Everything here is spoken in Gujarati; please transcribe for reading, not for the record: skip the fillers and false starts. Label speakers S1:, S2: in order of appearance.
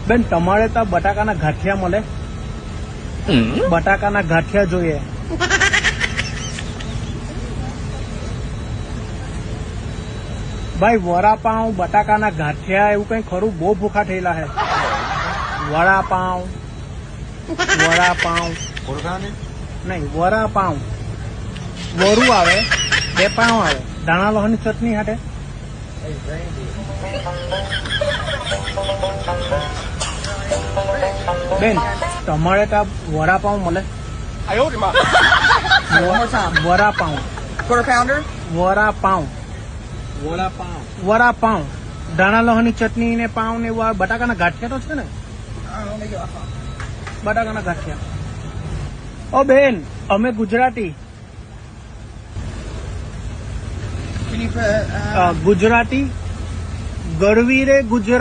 S1: બેન તમારે ત્યાં બટાકાના ગાંઠિયા મળે? બટાકાના ગાંઠિયા જોઈએ. ભાઈ વડાપાઉં, બટાકાના ગાંઠિયા એવું કઈ ખરું? બહુ ભૂખા થયેલા હે. વડાપાઉં, વડાપાઉં નહીં, વડાપાઉં. વરું આવે, બે પાઉં આવે, ધાણા લોહની ચટણી હાટે. બેન તમારે ત્યાં વડાપાઉં મળે? વડાપાઉં.
S2: Quarter pounder?
S1: વડાપાઉં. વડાપાઉં. ધાણા લોહની ચટણી ને પાઉં ને એવું. બટાકાના ગાંઠિયા તો છે ને? બટાકાના ગાંઠિયા. ઓ બેન અમે Gujarati.
S2: Can you put
S1: Gujarati ગરવી રે ગુજરાત.